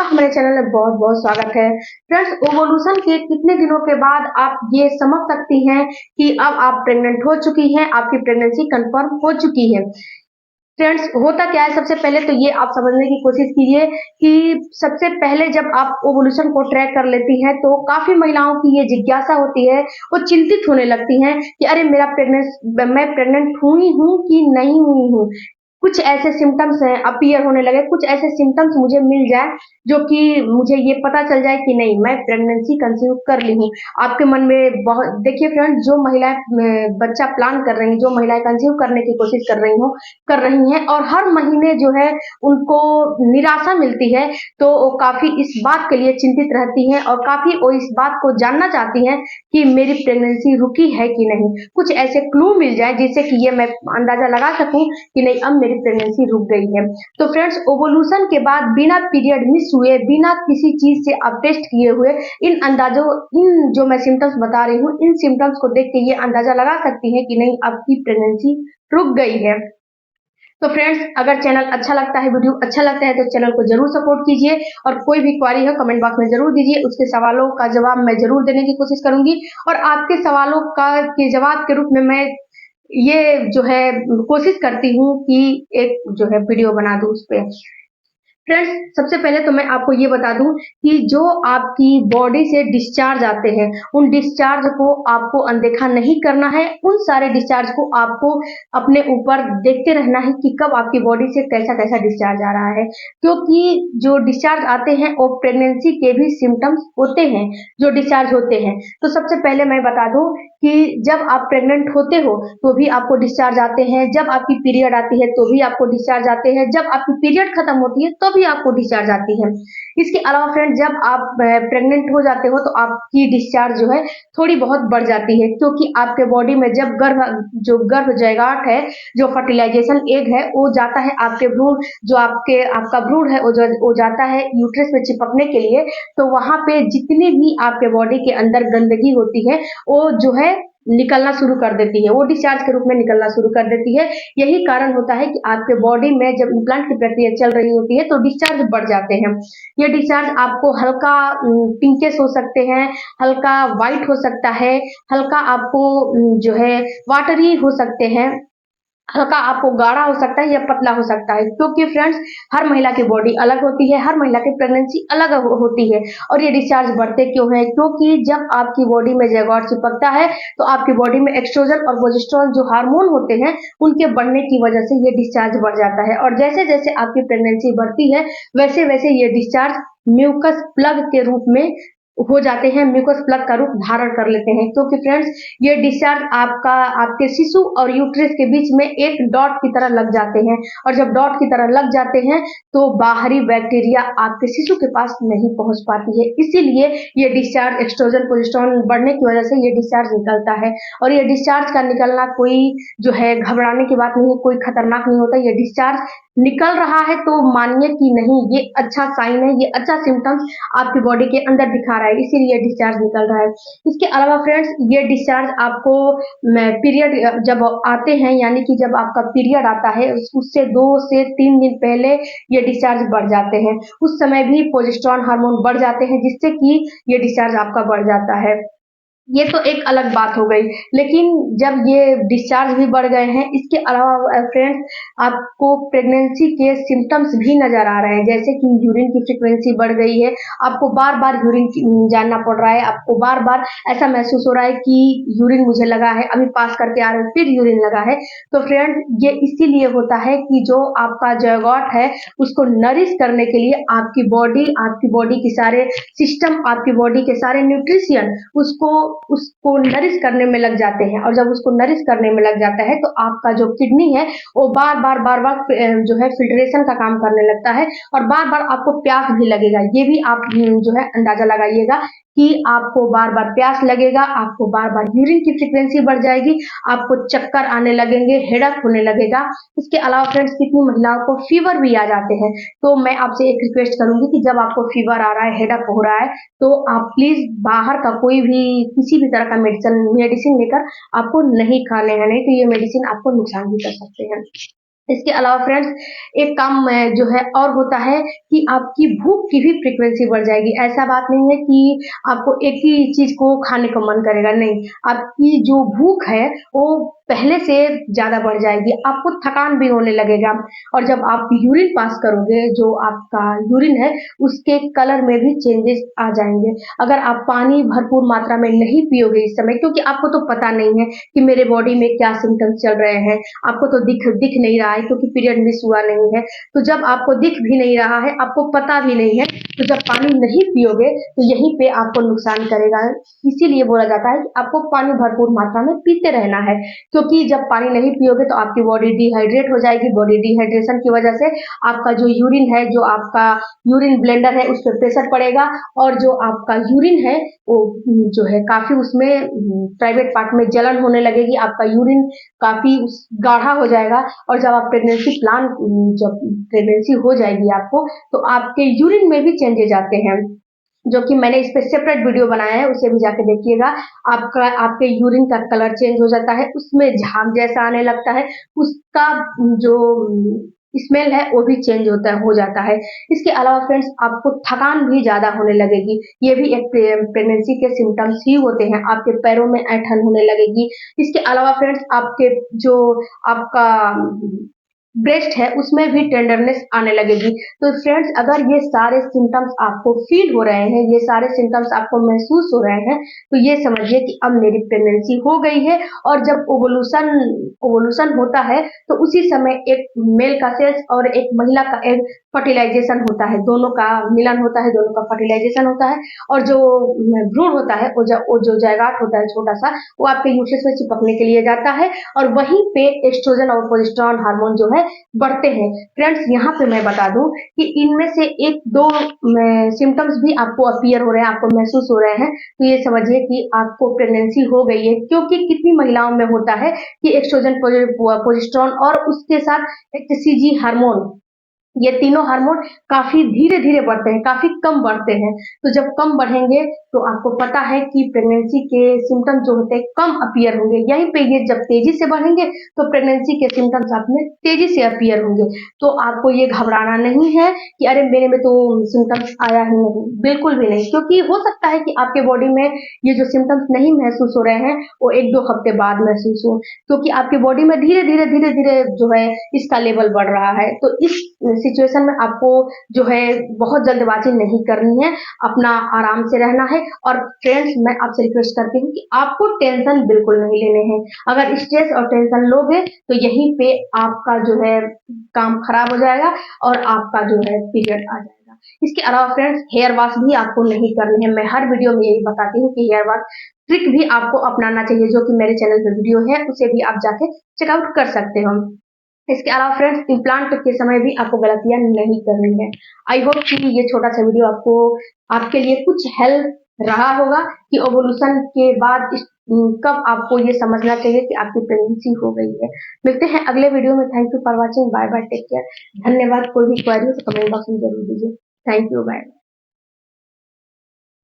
आपका हमारे चैनल में बहुत बहुत स्वागत है। फ्रेंड्स, ओवोल्यूशन के कितने दिनों के बाद आप ये समझ सकती हैं कि अब आप प्रेग्नेंट हो चुकी हैं, आपकी प्रेगनेंसी कंफर्म हो चुकी है। फ्रेंड्स, होता क्या है, सबसे पहले तो ये आप समझने की कोशिश कीजिए कि सबसे पहले जब आप ओवोल्यूशन को ट्रैक कर लेती हैं तो काफी महिलाओं की ये जिज्ञासा होती है, वो चिंतित होने लगती हैं कि अरे मैं प्रेग्नेंट हुई हूँ कि नहीं हुई हूँ। कुछ ऐसे सिम्टम्स हैं अपीयर होने लगे, कुछ ऐसे सिम्टम्स मुझे मिल जाए जो कि मुझे ये पता चल जाए कि नहीं, मैं प्रेगनेंसी कंसीव कर ली हूँ। आपके मन में बहुत, देखिए फ्रेंड, जो महिलाएं बच्चा प्लान कर रही हैं, जो महिलाएं कंसीव करने की कोशिश कर रही हैं और हर महीने जो है उनको निराशा मिलती है, तो वो काफी इस बात के लिए चिंतित रहती हैं और काफी वो इस बात को जानना चाहती हैं कि मेरी प्रेगनेंसी रुकी है कि नहीं। कुछ ऐसे क्लू मिल जाए जिससे कि ये मैं अंदाजा लगा सकूं कि नहीं, अब मेरी प्रेगनेंसी रुक गई है। तो फ्रेंड्स, ओवोल्यूशन के बाद बिना पीरियड मिस हुए, बिना किसी चीज से आप टेस्ट किए हुए, इन जो मैं सिम्टम्स बता रही हूँ, इन सिम्टम्स को देख के ये अंदाजा लगा सकती है कि नहीं, आपकी प्रेगनेंसी रुक गई है। तो फ्रेंड्स, अगर चैनल अच्छा लगता है, वीडियो अच्छा लगता है तो चैनल को जरूर सपोर्ट कीजिए और कोई भी क्वारी हो कमेंट बॉक्स में जरूर दीजिए, उसके सवालों का जवाब मैं जरूर देने की कोशिश करूंगी और आपके सवालों का के जवाब के रूप में मैं ये जो है कोशिश करती हूँ कि एक जो है वीडियो बना दूँ उस पे। फ्रेंड्स, सबसे पहले तो मैं आपको ये बता दूं कि जो आपकी बॉडी से डिस्चार्ज आते हैं, उन डिस्चार्ज को आपको अनदेखा नहीं करना है। उन सारे डिस्चार्ज को आपको अपने ऊपर देखते रहना है कि कब आपकी बॉडी से कैसा कैसा डिस्चार्ज आ रहा है, क्योंकि जो डिस्चार्ज आते हैं वो प्रेगनेंसी के भी सिम्टम्स होते हैं जो डिस्चार्ज होते हैं। तो सबसे पहले मैं बता दूं कि जब आप प्रेग्नेंट होते हो तो भी आपको डिस्चार्ज आते हैं, जब आपकी पीरियड आती है तो भी आपको डिस्चार्ज आते हैं, जब आपकी पीरियड खत्म होती है तो भी आपको डिस्चार्ज आती है। इसके अलावा फ्रेंड, जब आप प्रेग्नेंट हो जाते हो तो आपकी डिस्चार्ज जो है थोड़ी बहुत बढ़ जाती है, क्योंकि आपके बॉडी में जब गर्भ जयगाट है, जो फर्टिलाइजेशन एग है, वो जाता है आपके भ्रूण, जो आपका भ्रूण है वो जाता है यूट्रस में चिपकने के लिए। तो वहां पे जितनी भी आपके बॉडी के अंदर गंदगी होती है वो जो है निकलना शुरू कर देती है, वो डिस्चार्ज के रूप में निकलना शुरू कर देती है। यही कारण होता है कि आपके बॉडी में जब इम्प्लांट की प्रक्रिया चल रही होती है तो डिस्चार्ज बढ़ जाते हैं। ये डिस्चार्ज आपको हल्का पिंकिश हो सकते हैं, हल्का व्हाइट हो सकता है, हल्का आपको जो है वाटरी हो सकते हैं, हल्का आपको गाढ़ा हो सकता है या पतला हो सकता है, क्योंकि फ्रेंड्स, हर महिला की बॉडी अलग होती है, हर महिला की प्रेगनेंसी अलग होती है। और ये डिस्चार्ज बढ़ते क्यों हैं? क्योंकि जब आपकी बॉडी में ज़ायगोट चिपकता है तो आपकी बॉडी में एस्ट्रोजन और प्रोजेस्टेरोन जो हार्मोन होते हैं, उनके बढ़ने की वजह से ये डिस्चार्ज बढ़ जाता है और जैसे जैसे आपकी प्रेगनेंसी बढ़ती है वैसे वैसे ये डिस्चार्ज म्यूकस प्लग के रूप में हो जाते हैं, म्यूकस प्लग का रूप धारण कर लेते हैं, क्योंकि फ्रेंड्स, ये डिस्चार्ज आपके शिशु और यूट्रस के बीच में एक डॉट की तरह लग जाते हैं और जब डॉट की तरह लग जाते हैं तो बाहरी बैक्टीरिया आपके शिशु के पास नहीं पहुंच पाती है। इसीलिए ये डिस्चार्ज एस्ट्रोजन प्रोजेस्टेरोन बढ़ने की वजह से ये डिस्चार्ज निकलता है और ये डिस्चार्ज का निकलना कोई जो है घबराने की बात नहीं है, कोई खतरनाक नहीं होता। ये डिस्चार्ज निकल रहा है तो मानिए कि नहीं, ये अच्छा साइन है, ये अच्छा सिम्टम्स आपकी बॉडी के अंदर दिखा रहा है, इसीलिए डिस्चार्ज निकल रहा है। इसके अलावा फ्रेंड्स, ये डिस्चार्ज आपको पीरियड जब आते हैं, यानी कि जब आपका पीरियड आता है उससे 2 से 3 दिन पहले ये डिस्चार्ज बढ़ जाते हैं। उस समय भी प्रोजेस्टेरोन हार्मोन बढ़ जाते हैं, जिससे कि ये डिस्चार्ज आपका बढ़ जाता है। ये तो एक अलग बात हो गई, लेकिन जब ये डिस्चार्ज भी बढ़ गए हैं, इसके अलावा फ्रेंड्स, आपको प्रेगनेंसी के सिम्टम्स भी नजर आ रहे हैं, जैसे कि यूरिन की फ्रीक्वेंसी बढ़ गई है, आपको बार बार यूरिन जानना पड़ रहा है, आपको बार बार ऐसा महसूस हो रहा है कि यूरिन मुझे लगा है, अभी पास करके आ रहे हैं फिर यूरिन लगा है। तो फ्रेंड्स, ये इसीलिए होता है कि जो आपका जयगोट है उसको नरिश करने के लिए आपकी बॉडी के सारे सिस्टम, आपकी बॉडी के सारे न्यूट्रिशियन उसको नरिश करने में लग जाते हैं और जब उसको नरिश करने में लग जाता है तो आपका जो किडनी है वो बार बार जो है फिल्ट्रेशन का काम करने लगता है और बार बार आपको प्यास भी लगेगा। ये भी आप जो है अंदाजा लगाइएगा कि आपको बार बार प्यास लगेगा, आपको बार बार यूरिन की फ्रीक्वेंसी बढ़ जाएगी, आपको चक्कर आने लगेंगे, हेडेक होने लगेगा। इसके अलावा फ्रेंड्स, कितनी महिलाओं को फीवर भी आ जाते हैं। तो मैं आपसे एक रिक्वेस्ट करूंगी कि जब आपको फीवर आ रहा है, हेडेक हो रहा है, तो आप प्लीज बाहर का कोई भी किसी भी तरह का मेडिसिन लेकर आपको नहीं खाने हैं, नहीं तो ये मेडिसिन आपको नुकसान भी कर सकते हैं। इसके अलावा फ्रेंड्स एक काम जो है और होता है कि आपकी भूख की भी फ्रीक्वेंसी बढ़ जाएगी। ऐसा बात नहीं है कि आपको एक ही चीज़ को खाने का मन करेगा, नहीं। आपकी जो भूख है वो पहले से ज़्यादा बढ़ जाएगी, आपको थकान भी होने लगेगा और जब आप यूरिन पास करोगे, जो आपका यूरिन है उसके कलर में भी चेंजेस आ जाएँगे। अगर आप पानी भरपूर मात्रा में नहीं पियोगे इस समय, क्योंकि आपको तो पता नहीं है कि मेरे बॉडी में क्या सिम्पटम्स चल रहे हैं, आपको तो दिख नहीं रहा है क्योंकि पीरियड मिस हुआ नहीं है। तो जब आपको दिख भी नहीं रहा है, आपको पता भी नहीं है, तो जब पानी नहीं पियोगे तो यहीं पे आपको नुकसान करेगा। इसीलिए बोला जाता है कि आपको पानी भरपूर मात्रा में पीते रहना है, क्योंकि जब पानी नहीं पियोगे तो आपकी बॉडी डिहाइड्रेट हो जाएगी। बॉडी डिहाइड्रेशन की वजह से आपका जो यूरिन है, जो आपका यूरिन ब्लेंडर है, उस पर प्रेशर पड़ेगा और जो आपका यूरिन है वो जो है काफी उसमें प्राइवेट पार्ट में जलन होने लगेगी, आपका यूरिन काफी गाढ़ा हो जाएगा और जब आप प्रेगनेंसी प्लान जब प्रेगनेंसी हो जाएगी आपको, तो आपके यूरिन में भी चेंजेज आते हैं, जो कि मैंने इस पे सेपरेट वीडियो बनाया है, उसे भी जाके देखिएगा। आपका आपके यूरिन का कलर चेंज हो जाता है, उसमें झाग जैसा आने लगता है, उसका जो स्मेल है वो भी चेंज होता है हो जाता है। इसके अलावा फ्रेंड्स आपको थकान भी ज़्यादा होने लगेगी, ये भी एक प्रेगनेंसी के सिम्टम्स ही होते हैं। आपके पैरों में ऐंठन होने लगेगी। इसके अलावा फ्रेंड्स आपके जो आपका ब्रेस्ट है उसमें भी टेंडरनेस आने लगेगी। तो फ्रेंड्स अगर ये सारे सिम्टम्स आपको फील हो रहे हैं, ये सारे सिम्टम्स आपको महसूस हो रहे हैं, तो ये समझिए कि अब मेरी प्रेगनेंसी हो गई है। और जब ओवुलेशन ओवुलेशन होता है तो उसी समय एक मेल का सेल्स और एक महिला का एग फर्टिलाइजेशन होता है, दोनों का मिलन होता है, दोनों का फर्टिलाइजेशन होता है और जो भ्रूण होता है वो जो जायगाट होता है छोटा सा, वो आपके यूट्रस में चिपकने के लिए जाता है और वहीं पे एस्ट्रोजन और प्रोजेस्टेरॉन हार्मोन जो है बढ़ते हैं। फ्रेंड्स यहाँ पे मैं बता दूं कि इनमें से एक दो सिम्टम्स भी आपको अपीयर हो रहे हैं, आपको महसूस हो रहे हैं, तो ये समझिए कि आपको प्रेगनेंसी हो गई है। क्योंकि कितनी महिलाओं में होता है कि एस्ट्रोजन प्रोजेस्टेरॉन और उसके साथ एचसीजी हार्मोन, ये तीनों हार्मोन काफी धीरे धीरे बढ़ते हैं, काफी कम बढ़ते हैं। तो जब कम बढ़ेंगे तो आपको पता है कि प्रेगनेंसी के सिम्टम्स जो होते हैं कम अपीयर होंगे। यहीं पे ये जब तेजी से बढ़ेंगे तो प्रेगनेंसी के सिम्टम्स आप में तेजी से अपीयर होंगे। तो आपको ये घबराना नहीं है कि अरे मेरे में तो सिम्टम्स आया ही नहीं, बिल्कुल भी नहीं। क्योंकि हो सकता है कि आपके बॉडी में ये जो सिम्टम्स नहीं महसूस हो रहे हैं वो 1-2 हफ्ते बाद महसूस हो, क्योंकि आपकी बॉडी में धीरे धीरे जो है इसका लेवल बढ़ रहा है। तो इस सिचुएशन में आपको जो है बहुत जल्दबाजी नहीं करनी है, अपना आराम से रहना है। और फ्रेंड्स मैं आपसे रिक्वेस्ट करती हूँ कि आपको टेंशन बिल्कुल नहीं लेने हैं। अगर स्ट्रेस और टेंशन लोगे तो यहीं पे आपका जो है काम खराब हो जाएगा और आपका जो है पीरियड आ जाएगा। इसके अलावा फ्रेंड्स हेयर वॉश भी आपको नहीं करनी है। मैं हर वीडियो में यही बताती हूँ कि हेयर वॉश ट्रिक भी आपको अपनाना चाहिए, जो कि मेरे चैनल पे वीडियो है, उसे भी आप जाके चेकआउट कर सकते हो। इसके अलावा फ्रेंड्स इम्प्लांट के समय भी आपको गलतियां नहीं करनी है। आई होप कि ये छोटा सा वीडियो आपको आपके लिए कुछ हेल्प रहा होगा कि ओवुलेशन के बाद कब आपको ये समझना चाहिए कि आपकी प्रेगनेंसी हो गई है। मिलते हैं अगले वीडियो में। Thank you for watching. Bye bye, take care. धन्यवाद। कोई भी क्वेरी हो तो कमेंट बॉक्स में जरूर दीजिए। Thank you, bye.